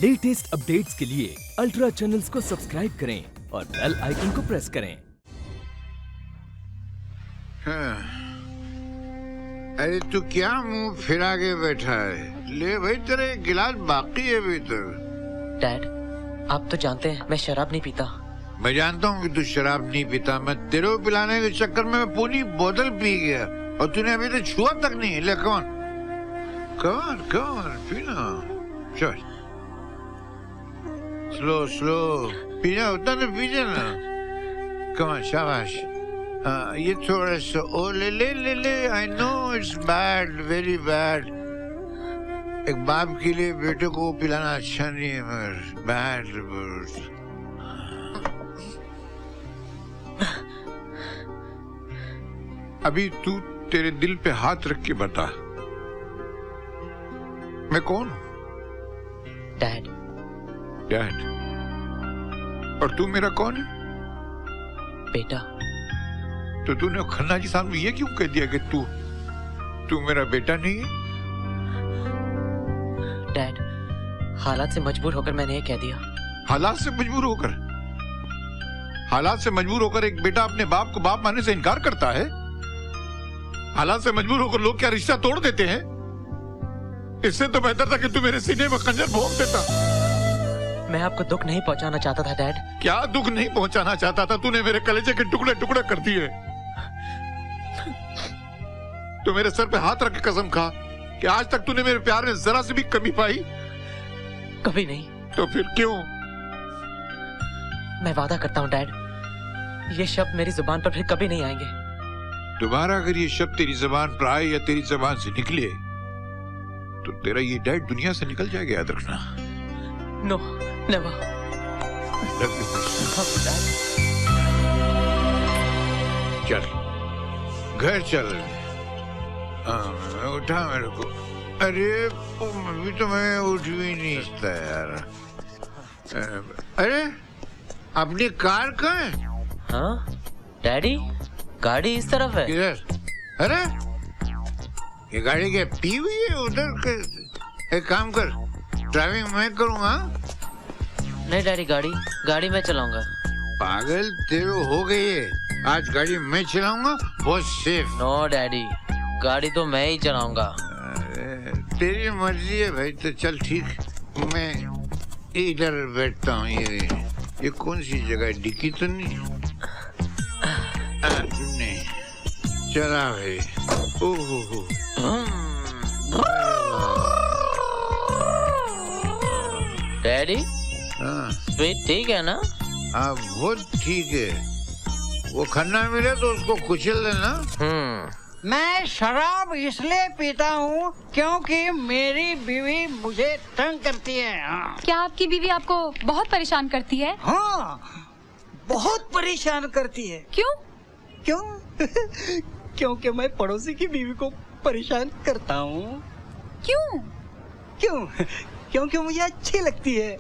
Latest updates के लिए ultra channels को सब्सक्राइब करें और बेल आइकन को प्रेस करें। हाँ। अरे तू क्या मुंह फिरा के बैठा है? ले भाई, तेरा एक गिलास बाकी है अभी तक। डैड, आप तो जानते हैं मैं शराब नहीं पीता। मैं जानता हूँ कि तू शराब नहीं पीता। मैं तेरे को पिलाने के चक्कर में मैं पूरी बोतल पी गया और तूने अभी तक छुआ तक नहीं। ले कौन पीना। चल स्लो पीना होता ना, पीजे ना। कौन शाबाश। ये थोड़ा सा ओ ले। I know it's bad, very bad. एक बाप के लिए बेटे को पिलाना अच्छा नहीं है, मगर बैड। अभी तू तेरे दिल पे हाथ रख के बता, मैं कौन हूं? डैड। और तू मेरा कौन है? बेटा। तो तूने खन्ना जी साहब ये क्यों कह दिया कि तू मेरा बेटा नहीं है? डैड, हालात से मजबूर होकर मैंने ये कह दिया। हालात से मजबूर होकर एक बेटा अपने बाप को बाप मानने से इनकार करता है? हालात से मजबूर होकर लोग क्या रिश्ता तोड़ देते हैं? इससे तो बेहतर था कि तू मेरे सीने में खंजर भोंक देता। मैं आपको दुख नहीं पहुंचाना चाहता था डैड। क्या दुख नहीं पहुंचाना चाहता था? तूने मेरे कलेजे के टुकड़े टुकड़े कर दिए। तू मेरे सर पे हाथ रख के कसम खा कि आज तक तूने मेरे प्यार में जरा सी भी कमी पाई? कभी नहीं। तो फिर क्यों? मैं वादा करता हूँ डैड, ये शब्द मेरी जुबान पर फिर कभी नहीं आएंगे। दोबारा अगर ये शब्द तेरी जुबान पर आए या तेरी जुबान से निकले तो तेरा ये डैड दुनिया से निकल जाएगा, याद रखना। No, never. चल घर चल। उठा मेरे को। अरे अभी तो मैं उठ भी नहीं सकता यार। अरे अपनी कार कहाँ है? हाँ डैडी, गाड़ी इस तरफ है। किधर? अरे ये गाड़ी क्या पी हुई है उधर? एक काम कर, ड्राइविंग मैं करूँगा। नहीं डैडी, गाड़ी मैं चलाऊंगा। पागल तेरे हो गई है। आज गाड़ी मैं चलाऊंगा, बहुत सेफ। नो डैडी, गाड़ी तो मैं ही चलाऊंगा। तेरी मर्जी है भाई। तो चल ठीक, मैं इधर बैठता हूँ। ये कौन सी जगह है? डिक्की तो नहीं? नहीं चला भाई। ओहो डैडी, हाँ स्वीट ठीक है ना? हाँ बहुत ठीक है। वो खन्ना मिले तो उसको कुचल देना। मैं शराब इसलिए पीता हूँ क्योंकि मेरी बीवी मुझे तंग करती है। हाँ। क्या आपकी बीवी आपको बहुत परेशान करती है? हाँ, बहुत परेशान करती है। क्यों? क्योंकि मैं पड़ोसी की बीवी को परेशान करता हूँ। क्योंकि मुझे अच्छी लगती है।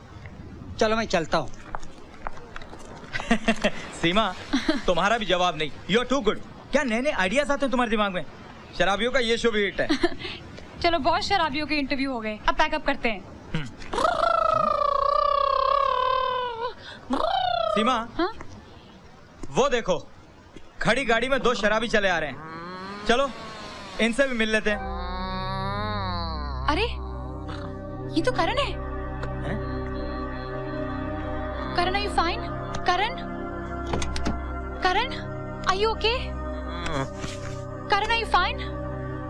चलो मैं चलता हूँ। सीमा, तुम्हारा भी जवाब नहीं। You are too good. क्या नए नए आइडियाज आते हैं तुम्हारे दिमाग में? शराबियों का ये शो भी हिट है। चलो बहुत शराबियों के इंटरव्यू हो गए, अब पैकअप करते हैं। सीमा, हाँ? वो देखो, खड़ी गाड़ी में दो शराबी चले आ रहे हैं। चलो इनसे भी मिल लेते हैं। अरे ये तो करण है। Karan, are you fine? Karan, are you okay? Karan, are you fine?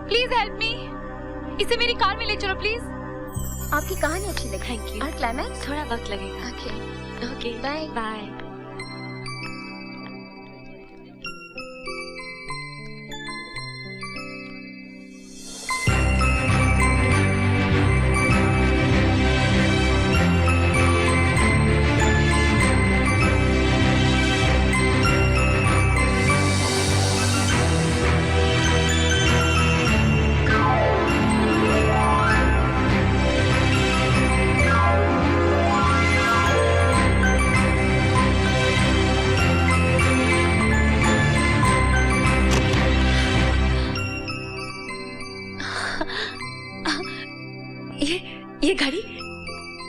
Please help me. इसे मेरी कार में ले चलो प्लीज। आपकी कहानी अच्छी लगी। Thank you. और क्लाइमैक्स? थोड़ा वक्त लगेगा। Okay bye bye.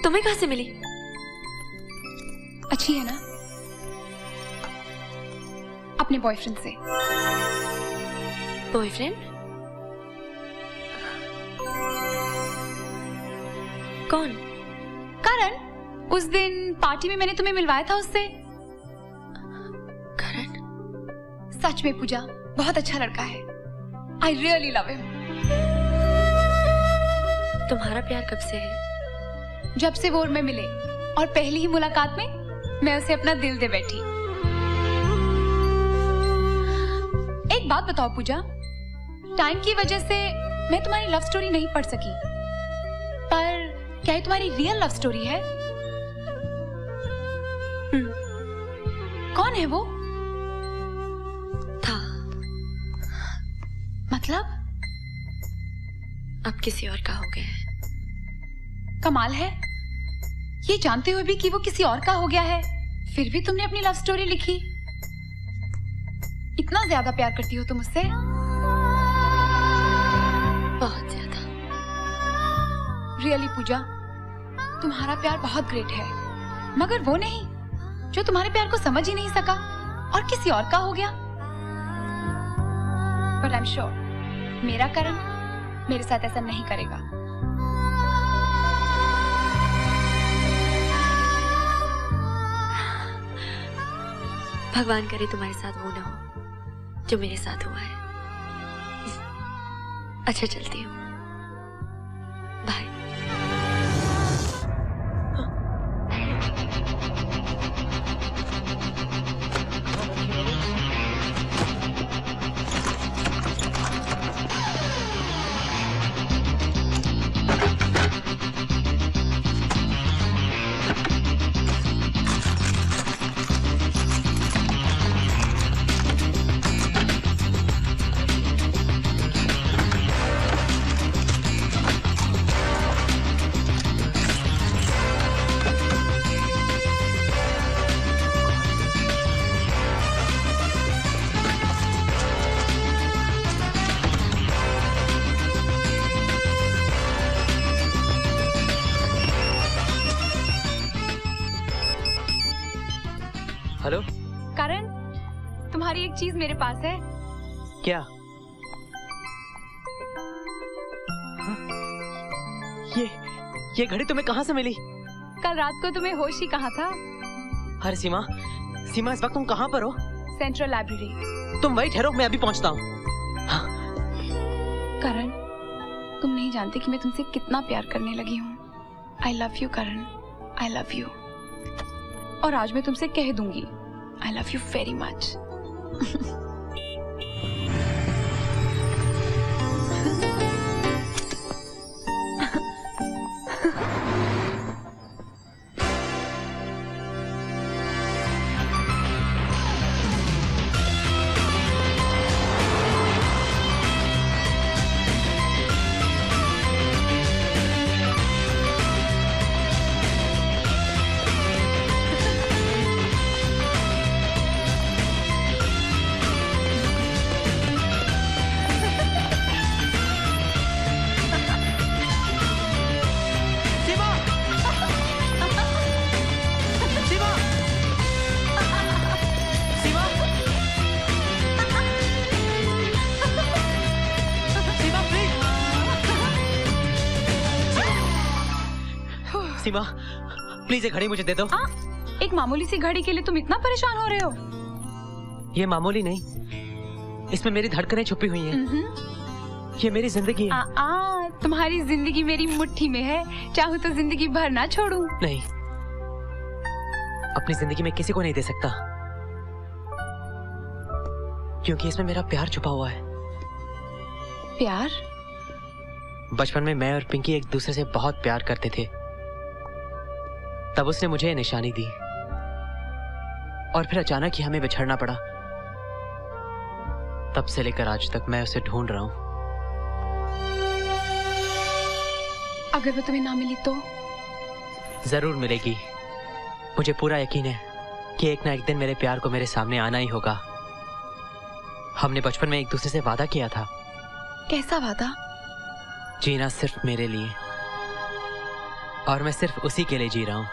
तुम्हें कहाँ से मिली? अच्छी है ना? अपने बॉयफ्रेंड से। बॉयफ्रेंड? कौन? करण, उस दिन पार्टी में मैंने तुम्हें मिलवाया था उससे। करण? सच में पूजा, बहुत अच्छा लड़का है। I really love him. तुम्हारा प्यार कब से है? जब से वो और मैं मिले, और पहली ही मुलाकात में मैं उसे अपना दिल दे बैठी। एक बात बताओ पूजा, टाइम की वजह से मैं तुम्हारी लव स्टोरी नहीं पढ़ सकी, पर क्या ये तुम्हारी रियल लव स्टोरी है? कौन है वो? था। मतलब? अब किसी और का हो गया है। कमाल है, ये जानते हुए भी कि वो किसी और का हो गया है, फिर भी तुमने अपनी लव स्टोरी लिखी। इतना ज्यादा प्यार करती हो तुम उससे? बहुत ज्यादा। रियली पूजा, तुम्हारा प्यार बहुत ग्रेट है, मगर वो नहीं जो तुम्हारे प्यार को समझ ही नहीं सका और किसी और का हो गया। बट आई एम श्योर मेरा करण मेरे साथ ऐसा नहीं करेगा। भगवान करे तुम्हारे साथ वो ना हो जो मेरे साथ हुआ है। अच्छा चलती हूँ, बाय। हेलो करण, तुम्हारी एक चीज मेरे पास है। क्या? हाँ? ये घड़ी तुम्हें कहाँ से मिली? कल रात को तुम्हें होश ही कहाँ था? अरे सीमा, सीमा इस वक्त तुम कहाँ पर हो? Central library. तुम वही ठहरो, मैं अभी पहुँचता हूँ। हाँ। करण, तुम नहीं जानते कि मैं तुमसे कितना प्यार करने लगी हूँ। I love you Karan, I love you. और आज मैं तुमसे कह दूंगी, I love you very much. Seema, please ये घड़ी मुझे दे दो। एक मामूली सी घड़ी के लिए तुम इतना परेशान हो रहे हो? ये मामूली नहीं, इसमें मेरी धड़कनें छुपी हुई हैं। ये मेरी जिंदगी है। तुम्हारी जिंदगी मेरी मुट्ठी में है, चाहूँ तो जिंदगी भर ना छोड़ूं। नहीं, अपनी जिंदगी में किसी को नहीं दे सकता, क्योंकि इसमें मेरा प्यार छुपा हुआ है। प्यार? बचपन में मैं और पिंकी एक दूसरे से बहुत प्यार करते थे। तब उसने मुझे ये निशानी दी और फिर अचानक ही हमें बिछड़ना पड़ा। तब से लेकर आज तक मैं उसे ढूंढ रहा हूं। अगर वो तुम्हें ना मिली तो? जरूर मिलेगी। मुझे पूरा यकीन है कि एक ना एक दिन मेरे प्यार को मेरे सामने आना ही होगा। हमने बचपन में एक दूसरे से वादा किया था। कैसा वादा? जीना सिर्फ मेरे लिए। और मैं सिर्फ उसी के लिए जी रहा हूँ।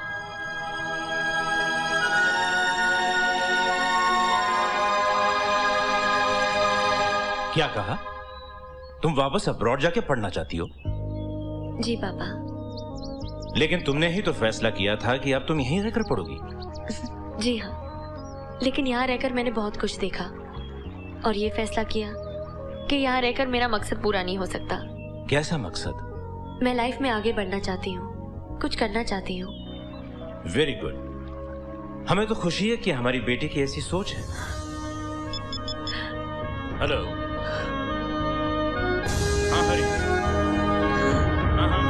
क्या कहा? तुम वापस अब्रॉड जाके पढ़ना चाहती हो? जी पापा। लेकिन तुमने ही तो फैसला किया था कि अब तुम यहीं रहकर पढ़ोगी। जी हाँ, लेकिन यहाँ रहकर मैंने बहुत कुछ देखा और ये फैसला किया कि यहाँ रहकर मेरा मकसद पूरा नहीं हो सकता। कैसा मकसद? मैं लाइफ में आगे बढ़ना चाहती हूँ, कुछ करना चाहती हूँ। Very good. हमें तो खुशी है कि हमारी बेटी की ऐसी सोच है। हेलो। हाँ हरी। हाँ हाँ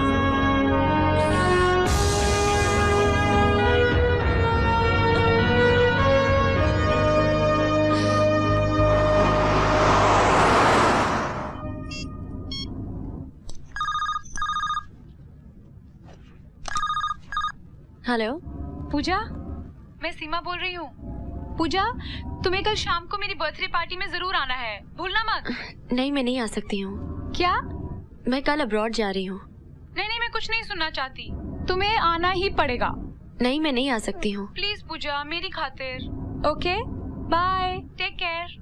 हेलो पूजा, मैं सीमा बोल रही हूँ। पूजा, तुम्हें कल शाम को मेरी बर्थडे पार्टी में जरूर आना है, भूलना मत। नहीं, मैं नहीं आ सकती हूँ। क्या? मैं कल अब्रॉड जा रही हूँ। नहीं, मैं कुछ नहीं सुनना चाहती। तुम्हें आना ही पड़ेगा। नहीं, मैं नहीं आ सकती हूँ। प्लीज पूजा, मेरी खातिर। Okay, bye, take care.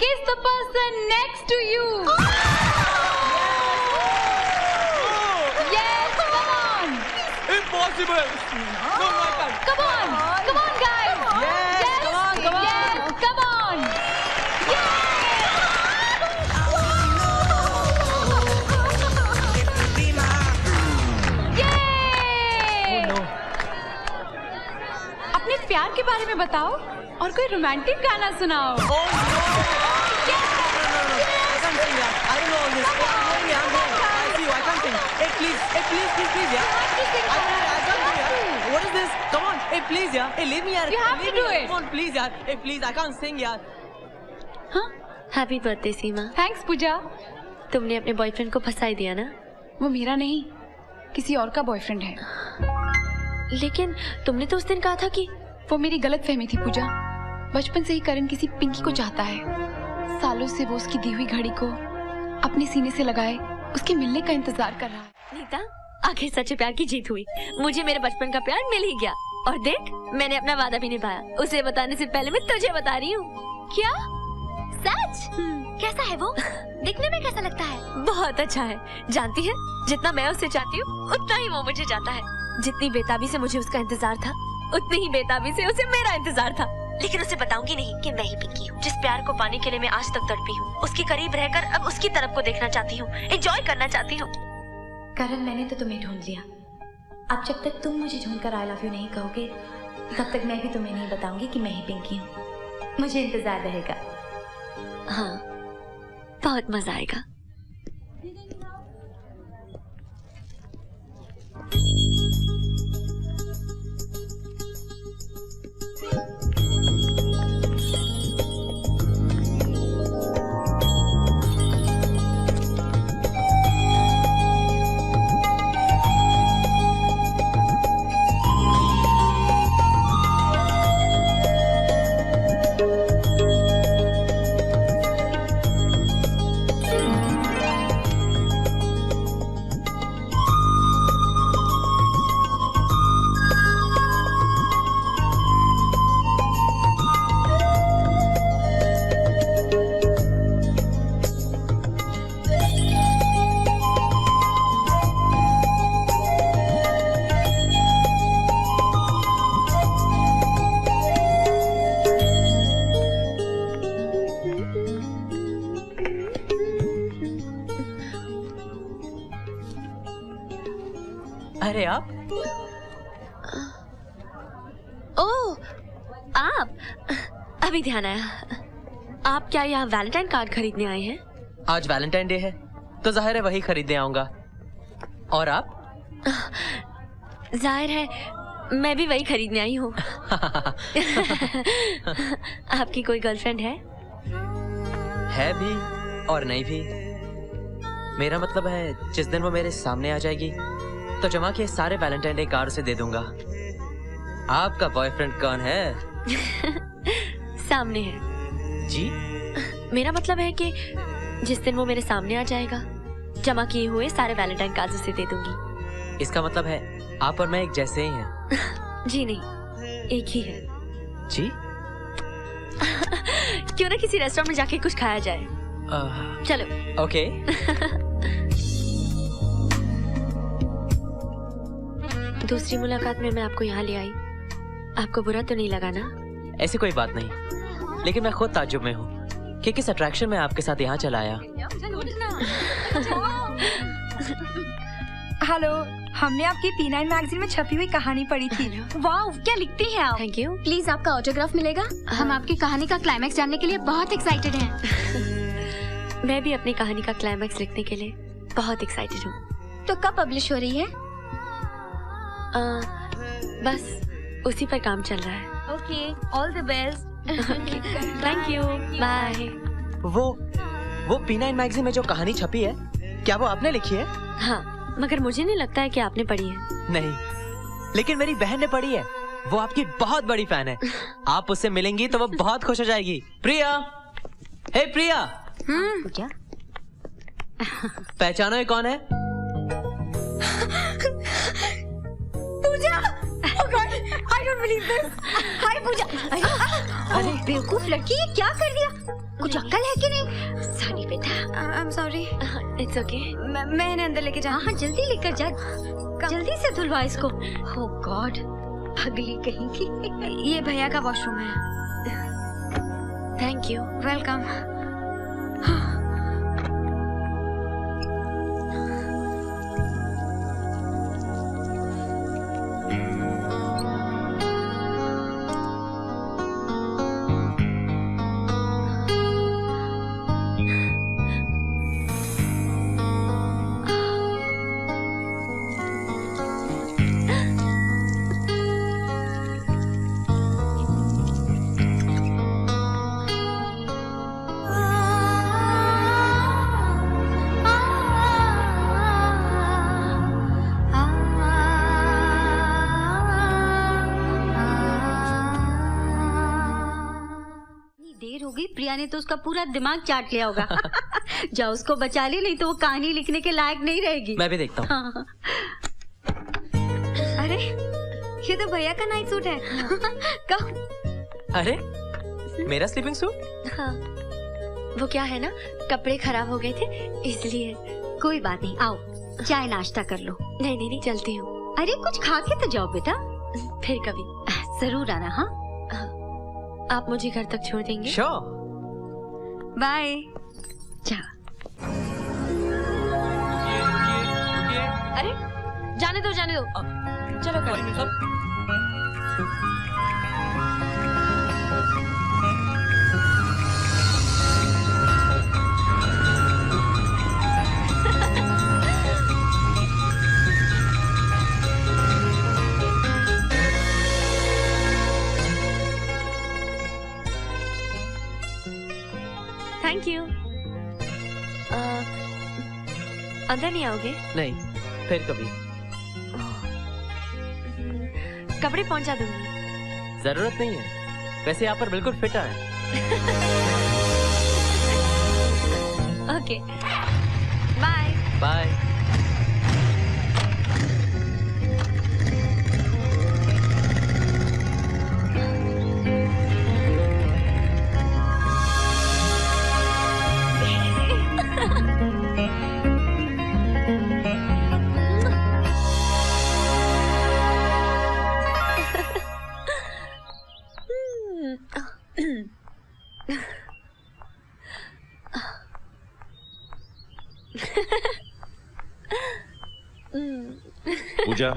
Kiss the person next to you. Yes, come on. Impossible. No, I can't. Come on, guys. Yes, come on. Yes, come on. Yay! Oh no. अपने प्यार के बारे में बताओ और कोई रोमांटिक गाना सुनाओ। I can't sing, yaar. I don't know all this. I see you. I can't sing. Hey, please, yeah. I can't sing, yaar. What is this? Come on. Hey, please, yeah. Hey, leave me, yaar. You have to do it. Come on, please, yaar. Hey, please, I can't sing, yaar. हाँ? Happy birthday सीमा। Thanks पूजा। तुमने अपने boyfriend को फंसा ही दिया ना? वो मेरा नहीं, किसी और का बॉयफ्रेंड है। लेकिन तुमने तो उस दिन कहा था कि वो मेरी गलतफहमी थी पूजा। बचपन से ही करण किसी पिंकी को चाहता है। सालों से वो उसकी दी हुई घड़ी को अपने सीने से लगाए उसके मिलने का इंतजार कर रहा है। नीता, आखिर सच्चे प्यार की जीत हुई। मुझे मेरे बचपन का प्यार मिल ही गया। और देख, मैंने अपना वादा भी निभाया। उसे बताने से पहले मैं तुझे बता रही हूँ। क्या? सच? कैसा है वो? दिखने में कैसा लगता है? बहुत अच्छा है। जानती है, जितना मैं उससे चाहती हूँ उतना ही वो मुझे चाहता है। जितनी बेताबी से मुझे उसका इंतजार था, उतनी ही बेताबी से उसे मेरा इंतजार था। लेकिन उसे बताऊंगी नहीं कि मैं ही पिंकी हूँ, जिस प्यार को पाने के लिए मैं आज तक तड़पी हूँ। उसके करीब रहकर अब उसकी तरफ को देखना चाहती हूँ, एंजॉय करना चाहती हूँ। करण, मैंने तो तुम्हें ढूंढ लिया। अब जब तक तुम मुझे ढूंढकर आई लव यू नहीं कहोगे, तब तक मैं भी तुम्हें नहीं बताऊंगी कि मैं ही पिंकी हूँ। मुझे इंतजार रहेगा। हाँ, बहुत मजा आएगा। अरे आप? ओह, आप? अभी ध्यान आया। आप क्या यहाँ वैलेंटाइन कार्ड खरीदने आए हैं? आज वैलेंटाइन डे है तो जाहिर है वही खरीदने आऊंगा। और आप? जाहिर है मैं भी वही खरीदने आई हूँ। आपकी कोई गर्लफ्रेंड है भी और नहीं भी। मेरा मतलब है जिस दिन वो मेरे सामने आ जाएगी तो जमा के सारे वैलेंटाइन डे कार्ड उसे दे दूंगा। आपका बॉयफ्रेंड कौन है? सामने है। जी? मेरा मतलब है कि जिस दिन वो मेरे सामने आ जाएगा, जमा किए हुए सारे वैलेंटाइन कार्ड उसे दे दूंगी। इसका मतलब है आप और मैं एक जैसे ही हैं। जी नहीं, एक ही है। जी? क्यों ना किसी रेस्टोरेंट में जाके कुछ खाया जाए। चलो। ओके। दूसरी मुलाकात में मैं आपको यहाँ ले आई, आपको बुरा तो नहीं लगा ना? ऐसी कोई बात नहीं, लेकिन मैं खुद ताज्जुब में हूँ कि किस अट्रैक्शन में आपके साथ यहाँ चला आया। हेलो, हमने आपकी P9 मैगजीन में छपी हुई कहानी पढ़ी थी। वाह, क्या लिखती हैं आप? Thank you. प्लीज आपका ऑटोग्राफ मिलेगा? हम आपकी कहानी का क्लाइमैक्स जानने के लिए बहुत एक्साइटेड हैं। मैं भी अपनी कहानी का क्लाइमैक्स लिखने के लिए बहुत एक्साइटेड हूँ। तो कब पब्लिश हो रही है? बस उसी पर काम चल रहा है। Okay, all the best. Thank you, bye. वो P9 मैगजीन में जो कहानी छपी है, क्या वो आपने लिखी है? हाँ, मगर मुझे नहीं लगता है कि आपने पढ़ी है। नहीं, लेकिन मेरी बहन ने पढ़ी है। वो आपकी बहुत बड़ी फैन है। आप उससे मिलेंगी तो वो बहुत खुश हो जाएगी। प्रिया, हे प्रिया। पूजा, पहचानो ये कौन है? पूजा! Oh God, I don't believe this. Hi पूजा। अरे बेवकूफ लड़की, ये क्या कर दिया? कुछ अक्ल है कि नहीं? सॉरी बेटा। I'm sorry. It's okay. मैं इन्हें अंदर लेके जा। हाँ, जल्दी लेकर जा। जल्दी से धुलवा इसको। Oh God, पगली कहीं की। ये भैया का वॉशरूम है। Thank you. वेलकम। प्रिया ने तो उसका पूरा दिमाग चाट लिया होगा। जाओ उसको बचा ले, नहीं तो वो कहानी लिखने के लायक नहीं रहेगी। मैं भी देखता हूँ। हाँ। अरे, ये तो भैया का नाइट सूट है। कब? अरे, मेरा स्लीपिंग सूट? हाँ, वो क्या है ना, कपड़े खराब हो गए थे इसलिए। कोई बात नहीं, आओ चाय नाश्ता कर लो। नहीं नहीं नहीं, चलती हूँ। अरे कुछ खा के तो जाओ बेटा। फिर कभी जरूर आना। हाँ, आप मुझे घर तक छोड़ देंगे? श्योर। बाय। जा। अरे जाने दो जाने दो। चलो कर। Thank you. अंदर नहीं आओगे? नहीं, फिर कभी। कपड़े पहुंचा दूंगी। जरूरत नहीं है, वैसे यहाँ पर बिल्कुल फिट है। Okay, bye bye. पूजा,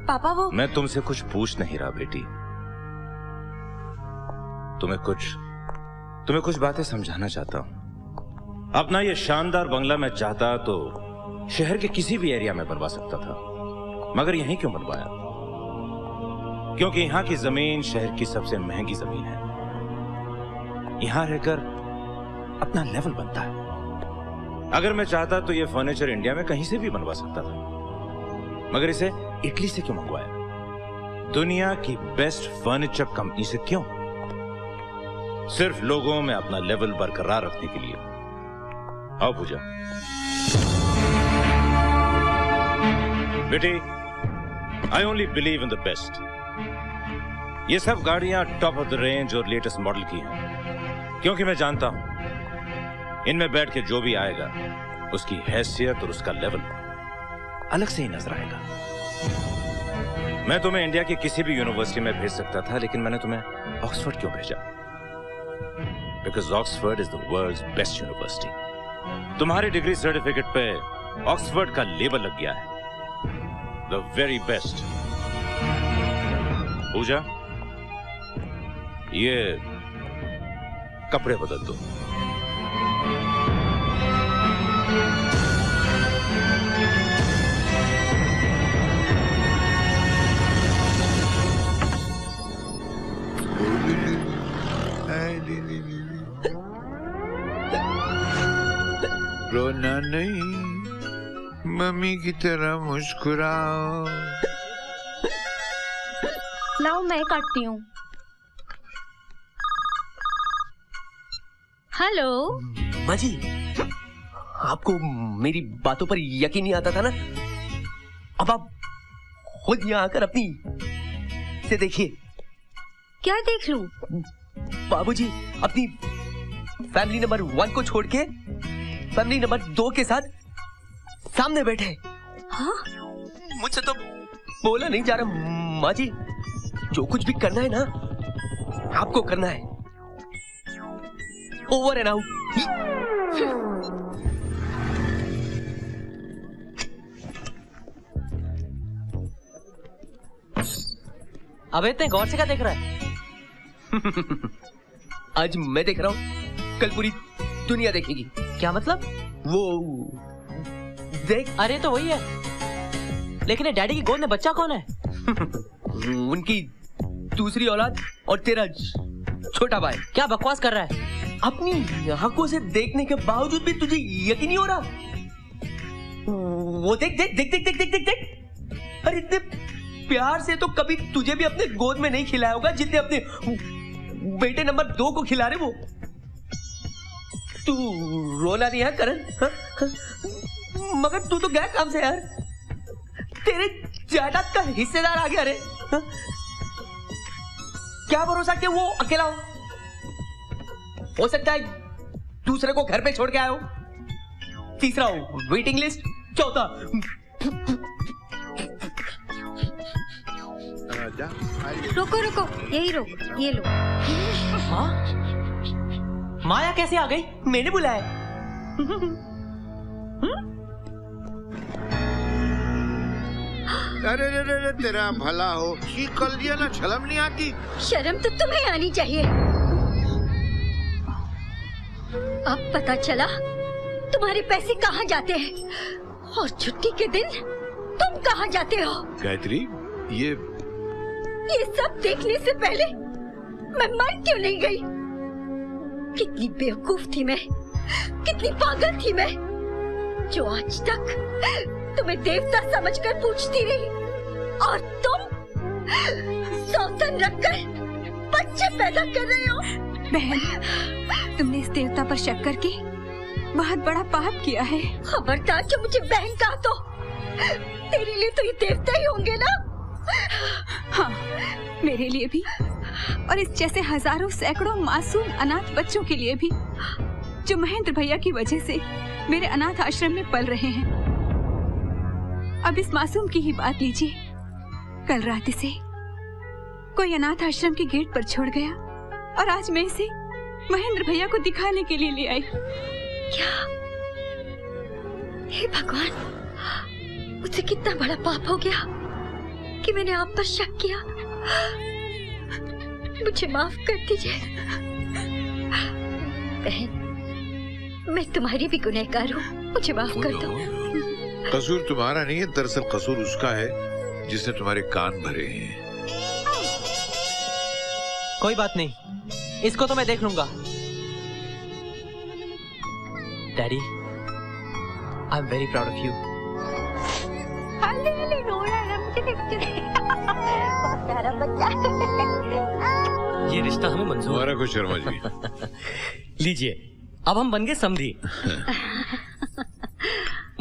पापा वो मैं तुमसे कुछ पूछ नहीं रहा बेटी। तुम्हें कुछ बातें समझाना चाहता हूं। अपना ये शानदार बंगला मैं चाहता तो शहर के किसी भी एरिया में बनवा सकता था, मगर यहीं क्यों बनवाया? क्योंकि यहां की जमीन शहर की सबसे महंगी जमीन है। यहां रहकर अपना लेवल बनता है। अगर मैं चाहता तो ये फर्नीचर इंडिया में कहीं से भी बनवा सकता था, मगर इसे इटली से क्यों मंगवाया? दुनिया की बेस्ट फर्नीचर कंपनी से क्यों? सिर्फ लोगों में अपना लेवल बरकरार रखने के लिए। आओ पूजा। बेटी, I only believe in the best. ये सब गाड़ियां टॉप ऑफ द रेंज और लेटेस्ट मॉडल की हैं, क्योंकि मैं जानता हूं इनमें बैठ के जो भी आएगा उसकी हैसियत और उसका लेवल अलग से ही नजर आएगा। मैं तुम्हें इंडिया की किसी भी यूनिवर्सिटी में भेज सकता था, लेकिन मैंने तुम्हें ऑक्सफोर्ड क्यों भेजा? Because Oxford is the world's best university. तुम्हारी डिग्री सर्टिफिकेट पे ऑक्सफोर्ड का लेबल लग गया है, द वेरी बेस्ट। पूजा, ये कपड़े बदल दो। रोना नहीं, मम्मी की तरह मुस्कुराओ। लाओ मैं काटती हूँ। हेलो माँ जी, आपको मेरी बातों पर यकीन नहीं आता था ना? अब आप खुद यहाँ आकर अपनी से देखिए। क्या देख लूं? बाबूजी अपनी फैमिली नंबर 1 को छोड़ के फैमिली नंबर 2 के साथ सामने बैठे। हाँ? मुझसे तो बोला नहीं जा रहा माँ जी। जो कुछ भी करना है ना, आपको करना है। Over and out. अबे इतने गौर से क्या देख रहा है? आज मैं देख रहा हूँ, कल पूरी दुनिया देखेगी। क्या मतलब? वो देख। अरे तो वही है, लेकिन ये डैडी की गोद में बच्चा कौन है? उनकी दूसरी औलाद और तेरा छोटा भाई। क्या बकवास कर रहा है? अपनी आंखों से देखने के बावजूद भी तुझे यकीन नहीं हो रहा? वो देख देख देख देख देख देख देख देख। अरे इतने प्यार से तो कभी तुझे भी अपने गोद में नहीं खिलाया होगा जितने अपने बेटे नंबर 2 को खिला रहे वो। तू रोना नहीं है करण? मगर तू तो गया काम से यार। तेरे जायदाद का हिस्सेदार आ गया रे। क्या भरोसा कि वो अकेला हो सकता है दूसरे को घर पे छोड़ के आया हो। तीसरा हो वेटिंग लिस्ट। चौथा रुको रुको, यही रो, ये लो। माँ? माया कैसे आ गई? मैंने बुलाया। अरे रे रे रे, तेरा भला हो। ठीक कर दिया ना, शर्म नहीं आती? शर्म तो तुम्हें आनी चाहिए। अब पता चला तुम्हारे पैसे कहाँ जाते हैं, और छुट्टी के दिन तुम कहाँ जाते हो। गायत्री, ये सब देखने से पहले मैं मर क्यों नहीं गई? कितनी बेवकूफ थी मैं, कितनी पागल थी मैं, जो आज तक तुम्हें देवता समझकर पूछती रही, और तुम सौतन रखकर बच्चे पैदा कर रहे हो। बहन, तुमने इस देवता पर शक करके बहुत बड़ा पाप किया है। खबरदार जो मुझे बहन कहा तो तेरे लिए तो ये देवता ही होंगे ना। हाँ, मेरे लिए भी, और इस जैसे हजारों सैकड़ों मासूम अनाथ बच्चों के लिए भी, जो महेंद्र भैया की वजह से मेरे अनाथ आश्रम में पल रहे हैं। अब इस मासूम की ही बात लीजिए। कल रात इसे कोई अनाथ आश्रम के गेट पर छोड़ गया, और आज मैं इसे महेंद्र भैया को दिखाने के लिए ले आई। क्या? हे भगवान, मुझसे कितना बड़ा पाप हो गया कि मैंने आप पर शक किया। मुझे माफ कर दीजिए बहन, मैं तुम्हारी भी गुनहगार हूँ, मुझे माफ कर दो। कसूर तुम्हारा नहीं है, दरअसल कसूर उसका है जिसने तुम्हारे कान भरे हैं। कोई बात नहीं, इसको तो मैं देख लूंगा। Daddy, I am very proud of you. रो रहा है मुझे बहुत प्यारा बच्चा। ये रिश्ता हमें मंजूर हमारा कुछ शर्मा जी। लीजिए, अब हम बन गए समधी।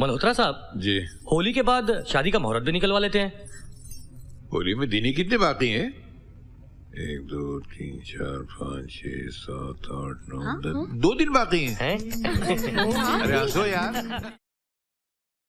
मल्होत्रा साहब जी, होली के बाद शादी का मुहूर्त भी निकलवा लेते हैं। होली में दिन ही कितने बाकी हैं? 1 2 3 4 5 6 7 8 9 10 2 दिन बाकी हैं। हैं? अरे हंसो यार।